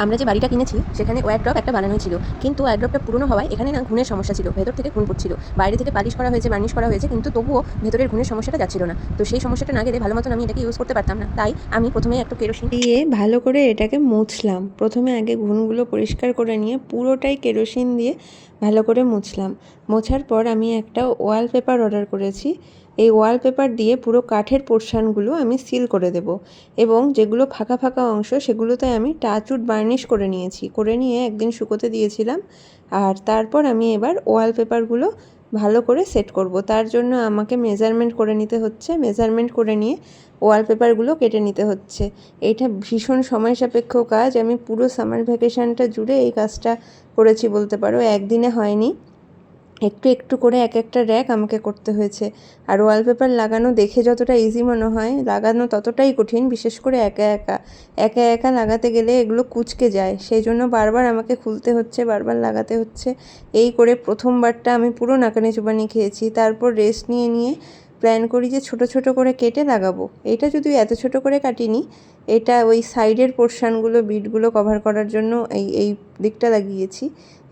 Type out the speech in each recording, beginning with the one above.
আমরা যে বাড়িটা কিনেছি সেখানে ওয়্যারড্রপ একটা বানানো ছিল, কিন্তু ওয়্যারড্রপটা পুরনো হওয়ায় এখানে না ঘুণের সমস্যা ছিল, ভেতর থেকে ঘুণ পড়ছিল। বাইরে থেকে পালিশ করা হয়েছে, বার্নিশ করা হয়েছে, কিন্তু তবুও ভেতরের ঘুণের সমস্যাটা যাচ্ছিল না। তো সেই সমস্যাটা না গেলে ভালো মতন আমি এটাকে ইউজ করতে পারতাম না। তাই আমি প্রথমে একটু কেরোসিন দিয়ে ভালো করে এটাকে মুছলাম। প্রথমে আগে ঘুণগুলো পরিষ্কার করে নিয়ে পুরোটাই কেরোসিন দিয়ে ভালো করে মুছলাম। মোছার পর আমি একটা ওয়ালপেপার অর্ডার করেছি। এই ওয়ালপেপার দিয়ে পুরো কাঠের পোর্শনগুলো আমি সিল করে দেব, এবং যেগুলো ফাঁকা ফাঁকা অংশ সেগুলোতে আমি টাচউড বার্নিশ করে নিয়েছি। করে নিয়ে একদিন শুকোতে দিয়েছিলাম। আর তারপর আমি এবার ওয়ালপেপারগুলো ভালো করে সেট করব। তার জন্য আমাকে মেজারমেন্ট করে নিতে হচ্ছে। মেজারমেন্ট করে নিয়ে ওয়ালপেপারগুলো কেটে নিতে হচ্ছে। এইটা ভীষণ সময় সাপেক্ষ কাজ। আমি পুরো সামার ভ্যাকেশনটা জুড়ে এই কাজটা করেছি বলতে পারো, একদিনে হয়নি। একটু একটু করে এক একটা র্যাক আমাকে করতে হয়েছে। আর ওয়ালপেপার লাগানো দেখে যতটা ইজি মনে হয়, লাগানো ততটাই কঠিন। বিশেষ করে একা একা একা একা লাগাতে গেলে এগুলো কুঁচকে যায়, সেই জন্য বারবার আমাকে খুলতে হচ্ছে, বারবার লাগাতে হচ্ছে। এই করে প্রথমবারটা আমি পুরো নাকানি চুবানি খেয়েছি। তারপর রেস্ট নিয়ে নিয়ে প্ল্যান করি যে ছোট ছোট করে কেটে লাগাবো। এটা যদিও এত ছোট করে কাটিনি, এটা ওই সাইডের পোর্শনগুলো, বিটগুলো কভার করার জন্য এই দিকটা লাগিয়েছি,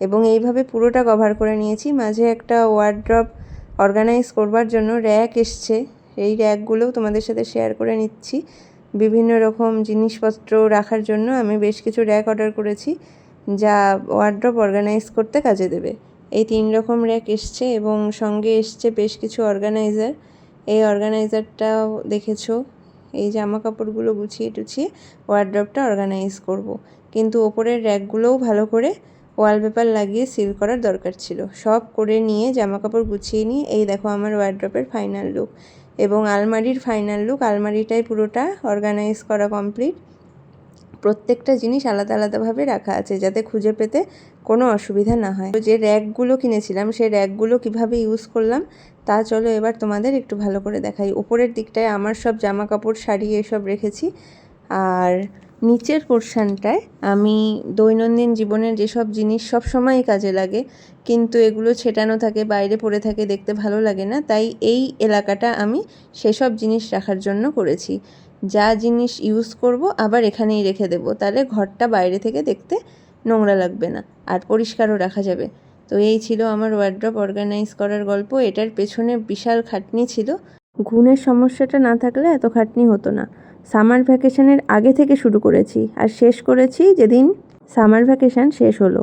এবং এইভাবে পুরোটা কভার করে নিয়েছি। মাঝে একটা ওয়ার্ড্রপ অর্গানাইজ করবার জন্য র্যাক এসছে, এই র্যাকগুলোও তোমাদের সাথে শেয়ার করে নিচ্ছি। বিভিন্ন রকম জিনিসপত্র রাখার জন্য আমি বেশ কিছু র্যাক অর্ডার করেছি, যা ওয়ার্ড্রপ অর্গানাইজ করতে কাজে দেবে। এই 3 রকম র্যাক এসছে, এবং সঙ্গে এসছে বেশ কিছু অর্গানাইজার। এই অর্গানাইজারটাও দেখেছো, এই জামা কাপড়গুলো গুছিয়ে টুছিয়ে ওয়ার্ড্রপটা অর্গানাইজ করব। কিন্তু ওপরের র্যাকগুলোও ভালো করে ওয়ালপেপার লাগিয়ে সিল করার দরকার ছিল। সব করে নিয়ে জামা কাপড় গুছিয়ে নিয়ে এই দেখো আমার ওয়ার্ড্রপের ফাইনাল লুক, এবং আলমারির ফাইনাল লুক। আলমারিটাই পুরোটা অর্গানাইজ করা কমপ্লিট। প্রত্যেকটা জিনিস আলাদা আলাদাভাবে রাখা আছে, যাতে খুঁজে পেতে কোনো অসুবিধা না হয়। যে র্যাকগুলো কিনেছিলাম সেই র্যাকগুলো কিভাবে ইউজ করলাম তা চলো এবার তোমাদের একটু ভালো করে দেখাই। উপরের দিকটায় আমার সব জামা কাপড়, শাড়ি এসব রেখেছি, আর নিচের পোর্শনটায় আমি দৈনন্দিন জীবনের যেসব জিনিস সব সময়ই কাজে লাগে, কিন্তু এগুলো ছেটানো থাকে, বাইরে পড়ে থাকে, দেখতে ভালো লাগে না, তাই এই এলাকাটা আমি সেসব জিনিস রাখার জন্য করেছি। যা জিনিস ইউজ করব আবার এখানেই রেখে দেবো, তাহলে ঘরটা বাইরে থেকে দেখতে নোংরা লাগবে না, আর পরিষ্কারও রাখা যাবে। তো এই ছিল আমার ওয়ার্ড্রপ অর্গানাইজ করার গল্প। এটার পেছনে বিশাল খাটনি ছিল। ঘুণের সমস্যাটা না থাকলে এত খাটনি হতো না। সামার ভ্যাকেশনের আগে থেকে শুরু করেছি, আর শেষ করেছি যেদিন সামার ভ্যাকেশন শেষ হলো।